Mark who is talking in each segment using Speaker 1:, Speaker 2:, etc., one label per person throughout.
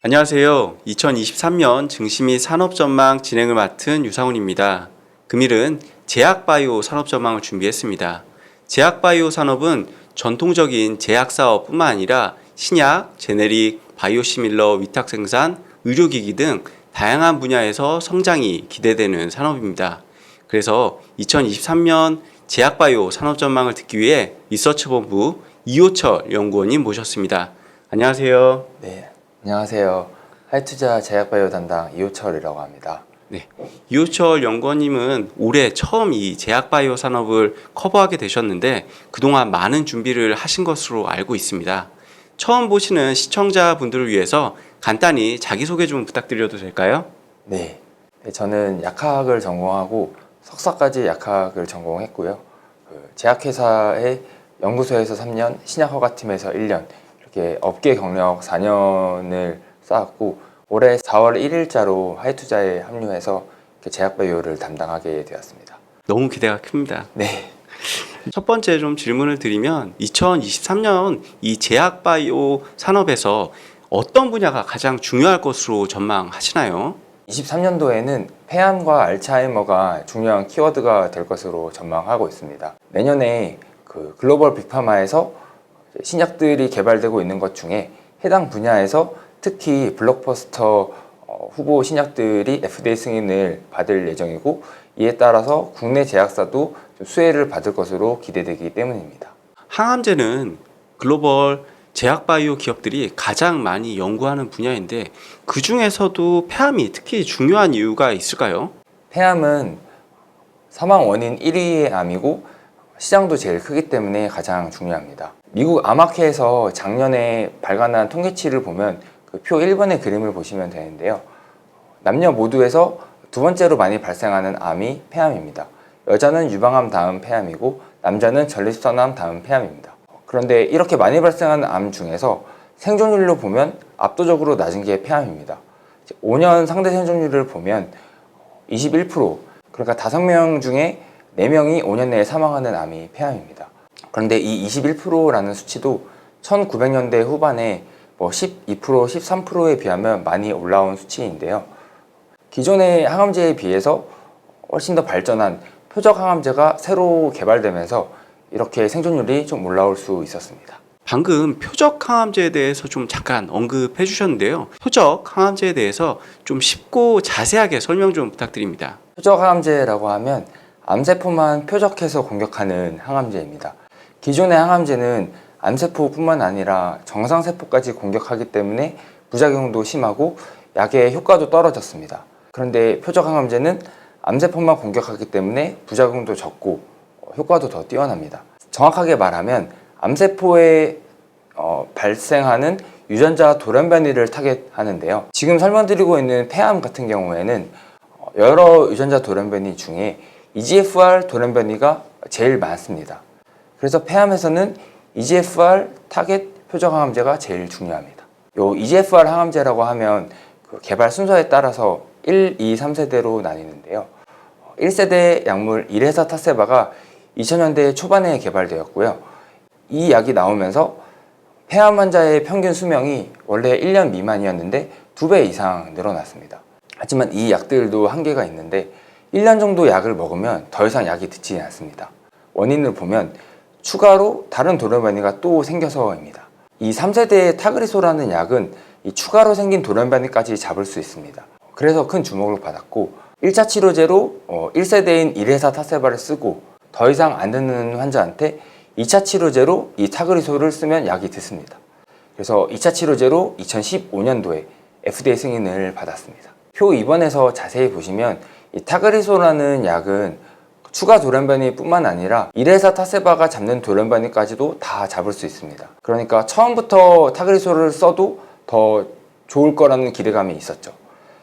Speaker 1: 안녕하세요. 2023년 증시 및 산업 전망 진행을 맡은 유상훈입니다. 금일은 제약바이오 산업 전망을 준비했습니다. 제약바이오 산업은 전통적인 제약 사업뿐만 아니라 신약, 제네릭, 바이오시밀러 위탁 생산, 의료기기 등 다양한 분야에서 성장이 기대되는 산업입니다. 그래서 2023년 제약바이오 산업 전망을 듣기 위해 리서치본부 이호철 연구원님 모셨습니다. 안녕하세요.
Speaker 2: 네, 안녕하세요. 하이투자 제약바이오 담당 이호철이라고 합니다.
Speaker 1: 네, 이호철 연구원님은 올해 처음 이 제약바이오 산업을 커버하게 되셨는데 그동안 많은 준비를 하신 것으로 알고 있습니다. 처음 보시는 시청자분들을 위해서 간단히 자기소개 좀 부탁드려도 될까요?
Speaker 2: 네, 저는 약학을 전공하고 석사까지 약학을 전공했고요. 제약회사의 연구소에서 3년, 신약허가팀에서 1년, 이렇게 업계 경력 4년을 쌓았고 올해 4월 1일자로 하이투자에 합류해서 제약바이오를 담당하게 되었습니다.
Speaker 1: 너무 기대가 큽니다.
Speaker 2: 네.
Speaker 1: 첫 번째 좀 질문을 드리면 2023년 이 제약바이오 산업에서 어떤 분야가 가장 중요할 것으로 전망하시나요?
Speaker 2: 23년도에는 폐암과 알츠하이머가 중요한 키워드가 될 것으로 전망하고 있습니다. 내년에 글로벌 빅파마에서 신약들이 개발되고 있는 것 중에 해당 분야에서 특히 블록버스터 후보 신약들이 FDA 승인을 받을 예정이고 이에 따라서 국내 제약사도 수혜를 받을 것으로 기대되기 때문입니다.
Speaker 1: 항암제는 글로벌 제약바이오 기업들이 가장 많이 연구하는 분야인데 그 중에서도 폐암이 특히 중요한 이유가 있을까요?
Speaker 2: 폐암은 사망 원인 1위의 암이고 시장도 제일 크기 때문에 가장 중요합니다. 미국 암학회에서 작년에 발간한 통계치를 보면 그 표 1번의 그림을 보시면 되는데요. 남녀 모두에서 두 번째로 많이 발생하는 암이 폐암입니다. 여자는 유방암 다음 폐암이고 남자는 전립선암 다음 폐암입니다. 그런데 이렇게 많이 발생하는 암 중에서 생존율로 보면 압도적으로 낮은 게 폐암입니다. 5년 상대 생존율을 보면 21%, 그러니까 5명 중에 4명이 5년 내에 사망하는 암이 폐암입니다. 그런데 이 21%라는 수치도 1900년대 후반에 12%, 13%에 비하면 많이 올라온 수치인데요. 기존의 항암제에 비해서 훨씬 더 발전한 표적 항암제가 새로 개발되면서 이렇게 생존율이 좀 올라올 수 있었습니다.
Speaker 1: 방금 표적 항암제에 대해서 좀 잠깐 언급해 주셨는데요. 표적 항암제에 대해서 좀 쉽고 자세하게 설명 좀 부탁드립니다.
Speaker 2: 표적 항암제라고 하면 암세포만 표적해서 공격하는 항암제입니다. 기존의 항암제는 암세포뿐만 아니라 정상세포까지 공격하기 때문에 부작용도 심하고 약의 효과도 떨어졌습니다. 그런데 표적 항암제는 암세포만 공격하기 때문에 부작용도 적고 효과도 더 뛰어납니다. 정확하게 말하면 암세포에 발생하는 유전자 돌연변이를 타겟하는데요. 지금 설명드리고 있는 폐암 같은 경우에는 여러 유전자 돌연변이 중에 EGFR 돌연변이가 제일 많습니다. 그래서 폐암에서는 EGFR 타겟 표적 항암제가 제일 중요합니다. 요 EGFR 항암제라고 하면 그 개발 순서에 따라서 1, 2, 3세대로 나뉘는데요. 1세대 약물 이레사 타세바가 2000년대 초반에 개발되었고요. 이 약이 나오면서 폐암 환자의 평균 수명이 원래 1년 미만이었는데 2배 이상 늘어났습니다. 하지만 이 약들도 한계가 있는데 1년 정도 약을 먹으면 더 이상 약이 듣지 않습니다. 원인을 보면 추가로 다른 돌연변이가 또 생겨서입니다. 이 3세대의 타그리소라는 약은 이 추가로 생긴 돌연변이까지 잡을 수 있습니다. 그래서 큰 주목을 받았고 1차 치료제로 1세대인 이레사 타세바를 쓰고 더 이상 안 듣는 환자한테 2차 치료제로 이 타그리소를 쓰면 약이 듣습니다. 그래서 2차 치료제로 2015년도에 FDA 승인을 받았습니다. 표 2번에서 자세히 보시면 이 타그리소라는 약은 추가 돌연변이 뿐만 아니라 이레사 타세바가 잡는 돌연변이까지도 다 잡을 수 있습니다. 그러니까 처음부터 타그리소를 써도 더 좋을 거라는 기대감이 있었죠.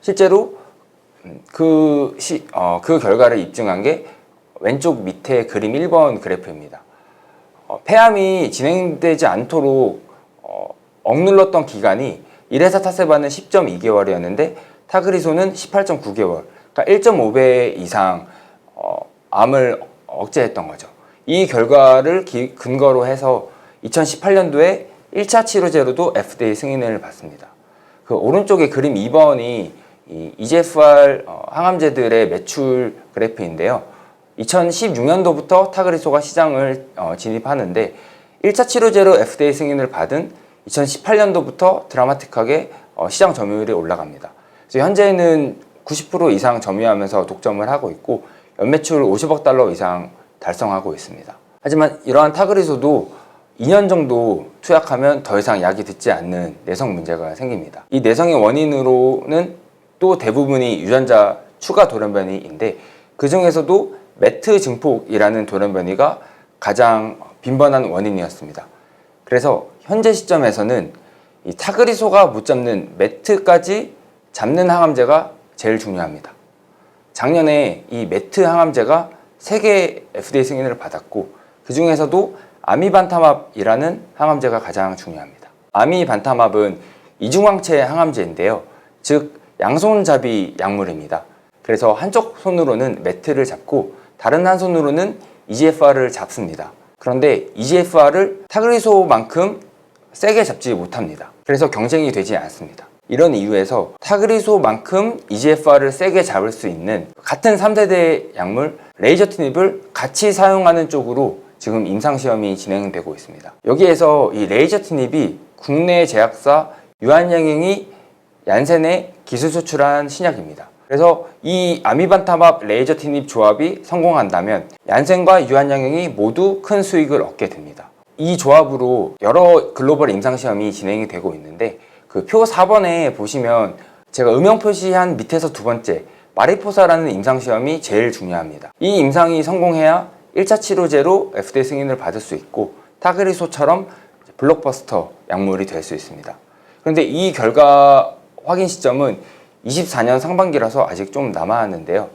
Speaker 2: 실제로 그 결과를 입증한 게 왼쪽 밑에 그림 1번 그래프입니다. 폐암이 진행되지 않도록 억눌렀던 기간이 이레사 타세바는 10.2개월이었는데 타그리소는 18.9개월, 그러니까 1.5배 이상 암을 억제했던 거죠. 이 결과를 근거로 해서 2018년도에 1차 치료제로도 FDA 승인을 받습니다. 그 오른쪽에 그림 2번이 이 EGFR 항암제들의 매출 그래프인데요. 2016년도부터 타그리소가 시장을 진입하는데 1차 치료제로 FDA 승인을 받은 2018년도부터 드라마틱하게 시장 점유율이 올라갑니다. 그래서 현재는 90% 이상 점유하면서 독점을 하고 있고 연매출 50억 달러 이상 달성하고 있습니다. 하지만 이러한 타그리소도 2년 정도 투약하면 더 이상 약이 듣지 않는 내성 문제가 생깁니다. 이 내성의 원인으로는 또 대부분이 유전자 추가 돌연변이인데 그 중에서도 매트 증폭이라는 돌연변이가 가장 빈번한 원인이었습니다. 그래서 현재 시점에서는 이 타그리소가 못 잡는 매트까지 잡는 항암제가 제일 중요합니다. 작년에 이 매트 항암제가 3개 FDA 승인을 받았고 그 중에서도 아미반타맙이라는 항암제가 가장 중요합니다. 아미반타맙은 이중항체 항암제인데요. 즉 양손잡이 약물입니다. 그래서 한쪽 손으로는 매트를 잡고 다른 한 손으로는 EGFR을 잡습니다. 그런데 EGFR을 타그리소만큼 세게 잡지 못합니다. 그래서 경쟁이 되지 않습니다. 이런 이유에서 타그리소만큼 EGFR을 세게 잡을 수 있는 같은 3세대 약물 레이저티닙을 같이 사용하는 쪽으로 지금 임상시험이 진행되고 있습니다. 여기에서 이 레이저티닙이 국내 제약사 유한양행이 얀센에 기술 수출한 신약입니다. 그래서 이 아미반타맙 레이저티닙 조합이 성공한다면 얀센과 유한양행이 모두 큰 수익을 얻게 됩니다. 이 조합으로 여러 글로벌 임상시험이 진행이 되고 있는데 그 표 4번에 보시면 제가 음영 표시한 밑에서 두 번째 마리포사라는 임상시험이 제일 중요합니다. 이 임상이 성공해야 1차 치료제로 FDA 승인을 받을 수 있고 타그리소처럼 블록버스터 약물이 될 수 있습니다. 그런데 이 결과 확인 시점은 24년 상반기라서 아직 좀 남았는데요.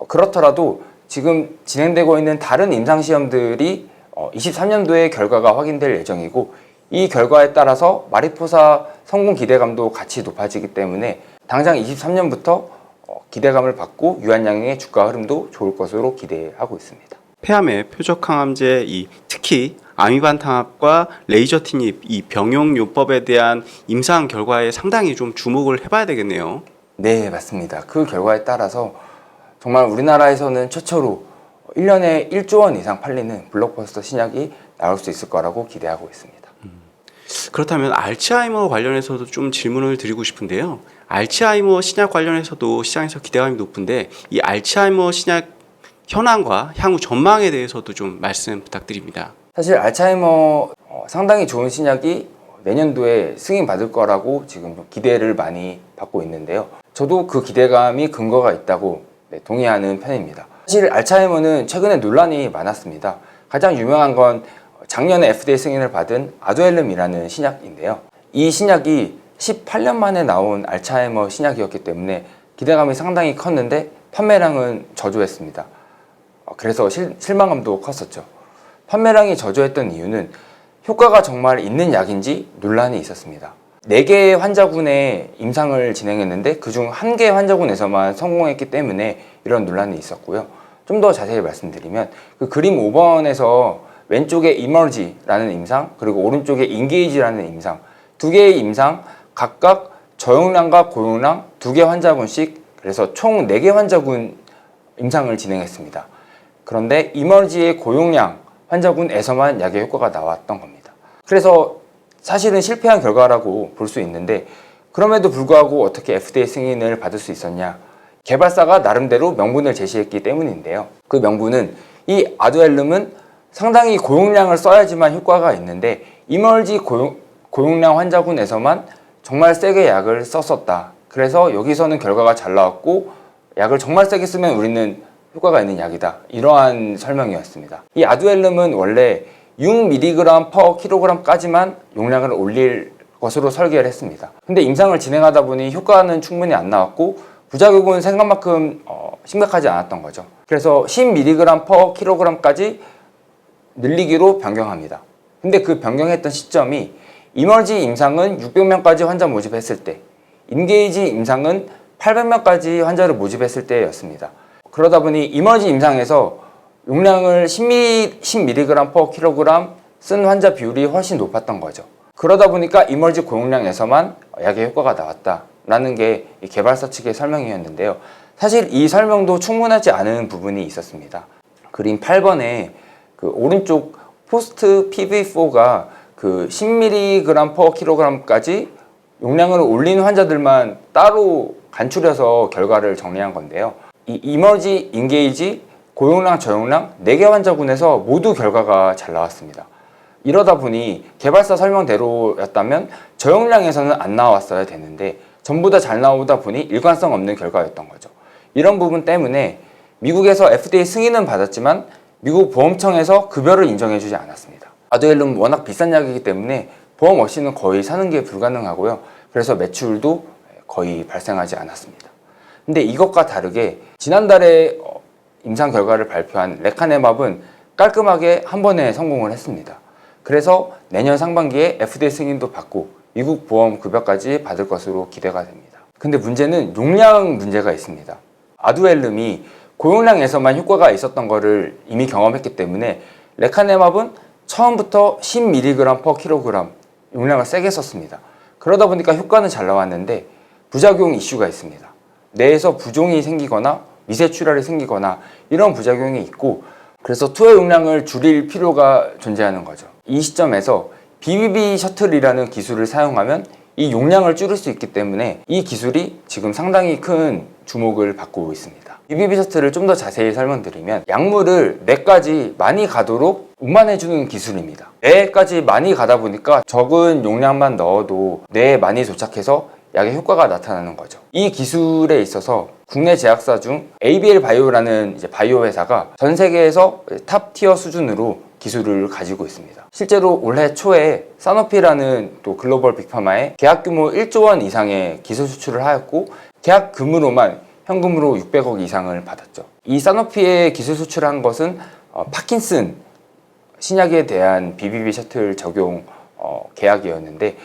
Speaker 2: 그렇더라도 지금 진행되고 있는 다른 임상시험들이 23년도에 결과가 확인될 예정이고 이 결과에 따라서 마리포사 성공 기대감도 같이 높아지기 때문에 당장 23년부터 기대감을 받고 유한양행의 주가 흐름도 좋을 것으로 기대하고 있습니다.
Speaker 1: 폐암의 표적 항암제 특히 아미반타맙과 레이저티닙 이 병용요법에 대한 임상 결과에 상당히 좀 주목을 해봐야 되겠네요.
Speaker 2: 네, 맞습니다. 그 결과에 따라서 정말 우리나라에서는 최초로 1년에 1조 원 이상 팔리는 블록버스터 신약이 나올 수 있을 거라고 기대하고 있습니다.
Speaker 1: 그렇다면 알츠하이머 관련해서도 좀 질문을 드리고 싶은데요. 알츠하이머 신약 관련해서도 시장에서 기대감이 높은데 이 알츠하이머 신약 현황과 향후 전망에 대해서도 좀 말씀 부탁드립니다.
Speaker 2: 사실 알츠하이머 상당히 좋은 신약이 내년도에 승인받을 거라고 지금 기대를 많이 받고 있는데요. 저도 그 기대감이 근거가 있다고 동의하는 편입니다. 사실 알츠하이머는 최근에 논란이 많았습니다. 가장 유명한 건 작년에 FDA 승인을 받은 아두헬름이라는 신약인데요. 이 신약이 18년 만에 나온 알츠하이머 신약이었기 때문에 기대감이 상당히 컸는데 판매량은 저조했습니다. 그래서 실망감도 컸었죠. 판매량이 저조했던 이유는 효과가 정말 있는 약인지 논란이 있었습니다. 4개의 환자군에 임상을 진행했는데 그중 1개 환자군에서만 성공했기 때문에 이런 논란이 있었고요. 좀 더 자세히 말씀드리면 그 그림 5번에서 왼쪽에 이머지라는 임상 그리고 오른쪽에 인게이지라는 임상 2개의 임상 각각 저용량과 고용량 2개 환자군씩 그래서 총 4개 환자군 임상을 진행했습니다. 그런데 이머지의 고용량 환자군에서만 약의 효과가 나왔던 겁니다. 그래서 사실은 실패한 결과라고 볼 수 있는데 그럼에도 불구하고 어떻게 FDA 승인을 받을 수 있었냐? 개발사가 나름대로 명분을 제시했기 때문인데요. 그 명분은 이 아두헬름은 상당히 고용량을 써야지만 효과가 있는데 이머지 고용량 환자군에서만 정말 세게 약을 썼었다. 그래서 여기서는 결과가 잘 나왔고 약을 정말 세게 쓰면 우리는 효과가 있는 약이다. 이러한 설명이었습니다. 이 아두헬름은 원래 6mg/kg까지만 용량을 올릴 것으로 설계를 했습니다. 근데 임상을 진행하다 보니 효과는 충분히 안 나왔고 부작용은 생각만큼 심각하지 않았던 거죠. 그래서 10mg/kg까지 늘리기로 변경합니다. 근데 그 변경했던 시점이 이머지 임상은 600명까지 환자 모집했을 때 인게이지 임상은 800명까지 환자를 모집했을 때였습니다. 그러다 보니 이머지 임상에서 용량을 10mg/kg 쓴 환자 비율이 훨씬 높았던 거죠. 그러다 보니까 이머지 고용량에서만 약의 효과가 나왔다라는 게 이 개발사 측의 설명이었는데요. 사실 이 설명도 충분하지 않은 부분이 있었습니다. 그림 8번에 그 오른쪽 포스트 PV4가 그 10mg/kg까지 용량을 올린 환자들만 따로 간추려서 결과를 정리한 건데요. 이 이머지, 인게이지, 고용량, 저용량 4개 환자군에서 모두 결과가 잘 나왔습니다. 이러다 보니 개발사 설명대로였다면 저용량에서는 안 나왔어야 되는데 전부 다 잘 나오다 보니 일관성 없는 결과였던 거죠. 이런 부분 때문에 미국에서 FDA 승인은 받았지만 미국 보험청에서 급여를 인정해주지 않았습니다. 아두헬룸 워낙 비싼 약이기 때문에 보험 없이는 거의 사는 게 불가능하고요. 그래서 매출도 거의 발생하지 않았습니다. 근데 이것과 다르게 지난달에 임상 결과를 발표한 레카네맙은 깔끔하게 한 번에 성공을 했습니다. 그래서 내년 상반기에 FDA 승인도 받고 미국 보험 급여까지 받을 것으로 기대가 됩니다. 근데 문제는 용량 문제가 있습니다. 아두헬름이 고용량에서만 효과가 있었던 것을 이미 경험했기 때문에 레카네맙은 처음부터 10mg/kg 용량을 세게 썼습니다. 그러다 보니까 효과는 잘 나왔는데 부작용 이슈가 있습니다. 뇌에서 부종이 생기거나 미세출혈이 생기거나 이런 부작용이 있고 그래서 투여 용량을 줄일 필요가 존재하는 거죠. 이 시점에서 BBB 셔틀이라는 기술을 사용하면 이 용량을 줄일 수 있기 때문에 이 기술이 지금 상당히 큰 주목을 받고 있습니다. BBB 셔틀을 좀 더 자세히 설명드리면 약물을 뇌까지 많이 가도록 운반해주는 기술입니다. 뇌까지 많이 가다 보니까 적은 용량만 넣어도 뇌에 많이 도착해서 약의 효과가 나타나는 거죠. 이 기술에 있어서 국내 제약사 중 ABL 바이오라는 바이오 회사가 전 세계에서 탑 티어 수준으로 기술을 가지고 있습니다. 실제로 올해 초에 사노피라는 또 글로벌 빅파마에 계약 규모 1조 원 이상의 기술 수출을 하였고 계약 금으로만 현금으로 600억 이상을 받았죠. 이 사노피의 기술 수출한 것은 파킨슨 신약에 대한 BBB 셔틀 적용 계약이었는데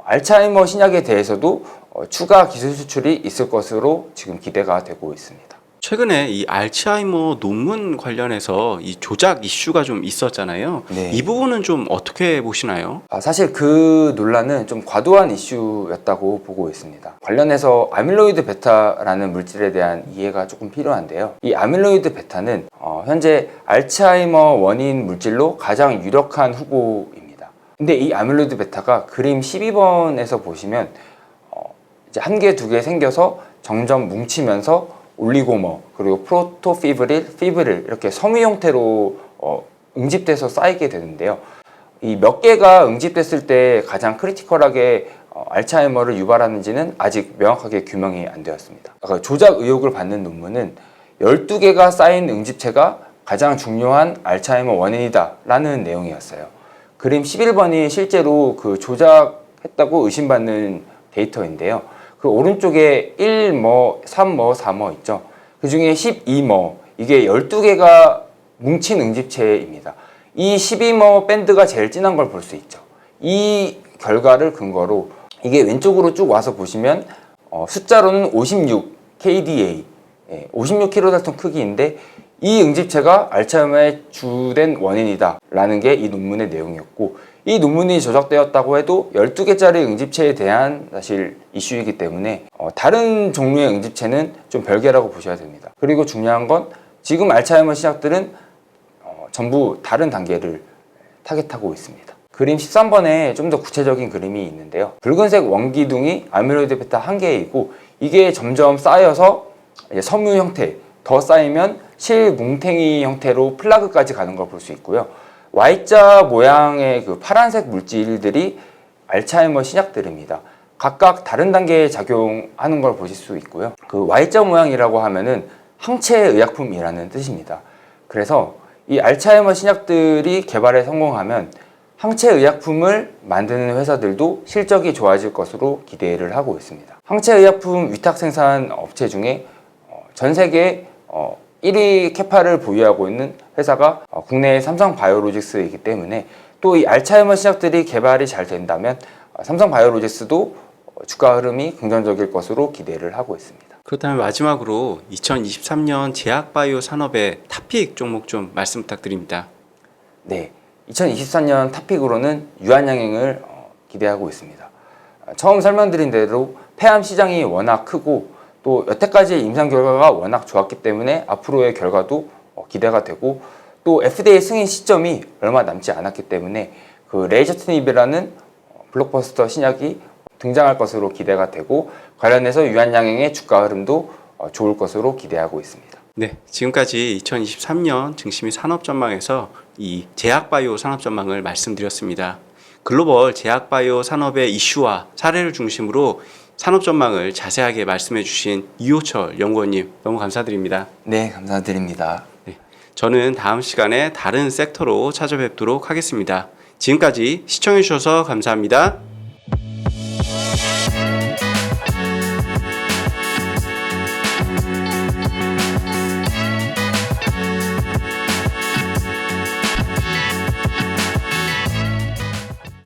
Speaker 2: 알츠하이머 신약에 대해서도 추가 기술 수출이 있을 것으로 지금 기대가 되고 있습니다.
Speaker 1: 최근에 이 알츠하이머 논문 관련해서 이 조작 이슈가 좀 있었잖아요.
Speaker 2: 네.
Speaker 1: 이 부분은 좀 어떻게 보시나요?
Speaker 2: 사실 그 논란은 좀 과도한 이슈였다고 보고 있습니다. 관련해서 아밀로이드 베타라는 물질에 대한 이해가 조금 필요한데요. 이 아밀로이드 베타는 현재 알츠하이머 원인 물질로 가장 유력한 후보입니다. 근데 이 아밀로이드 베타가 그림 12번에서 보시면 이제 한 개, 두 개 생겨서 점점 뭉치면서 올리고머 그리고 프로토피브릴, 피브릴 이렇게 섬유 형태로 응집돼서 쌓이게 되는데요. 이 몇 개가 응집됐을 때 가장 크리티컬하게 알츠하이머를 유발하는지는 아직 명확하게 규명이 안 되었습니다. 조작 의혹을 받는 논문은 12개가 쌓인 응집체가 가장 중요한 알츠하이머 원인이다 라는 내용이었어요. 그림 11번이 실제로 그 조작했다고 의심받는 데이터인데요. 그 오른쪽에 1머, 3머, 4머 있죠. 그 중에 12머, 이게 12개가 뭉친 응집체입니다. 이 12머 밴드가 제일 진한 걸 볼 수 있죠. 이 결과를 근거로 이게 왼쪽으로 쭉 와서 보시면 숫자로는 56 kDa, 56kDa 크기인데 이 응집체가 알츠하이머의 주된 원인이다 라는 게 이 논문의 내용이었고 이 논문이 조작되었다고 해도 12개짜리 응집체에 대한 사실 이슈이기 때문에 다른 종류의 응집체는 좀 별개라고 보셔야 됩니다. 그리고 중요한 건 지금 알츠하이머 신약들은 전부 다른 단계를 타겟하고 있습니다. 그림 13번에 좀 더 구체적인 그림이 있는데요. 붉은색 원기둥이 아밀로이드 베타 한 개이고 이게 점점 쌓여서 섬유 형태, 더 쌓이면 실뭉탱이 형태로 플라그까지 가는 걸 볼 수 있고요. Y자 모양의 그 파란색 물질들이 알츠하이머 신약들입니다. 각각 다른 단계에 작용하는 걸 보실 수 있고요. 그 Y자 모양이라고 하면은 항체 의약품이라는 뜻입니다. 그래서 이 알츠하이머 신약들이 개발에 성공하면 항체 의약품을 만드는 회사들도 실적이 좋아질 것으로 기대를 하고 있습니다. 항체 의약품 위탁 생산 업체 중에 전 세계 1위 캐파를 보유하고 있는 회사가 국내의 삼성바이오로직스이기 때문에 또 이 알츠하이머 신약들이 개발이 잘 된다면 삼성바이오로직스도 주가 흐름이 긍정적일 것으로 기대를 하고 있습니다.
Speaker 1: 그렇다면 마지막으로 2023년 제약바이오 산업의 탑픽 종목 좀 말씀 부탁드립니다.
Speaker 2: 네, 2024년 탑픽으로는 유한양행을 기대하고 있습니다. 처음 설명드린 대로 폐암 시장이 워낙 크고 또 여태까지의 임상 결과가 워낙 좋았기 때문에 앞으로의 결과도 기대가 되고 또 FDA 승인 시점이 얼마 남지 않았기 때문에 그 레이저트닙이라는 블록버스터 신약이 등장할 것으로 기대가 되고 관련해서 유한양행의 주가 흐름도 좋을 것으로 기대하고 있습니다.
Speaker 1: 네, 지금까지 2023년 증시및 산업 전망에서 이 제약바이오 산업 전망을 말씀드렸습니다. 글로벌 제약바이오 산업의 이슈와 사례를 중심으로 산업 전망을 자세하게 말씀해 주신 이호철 연구원님 너무 감사드립니다.
Speaker 2: 네, 감사드립니다.
Speaker 1: 저는 다음 시간에 다른 섹터로 찾아뵙도록 하겠습니다. 지금까지 시청해 주셔서 감사합니다.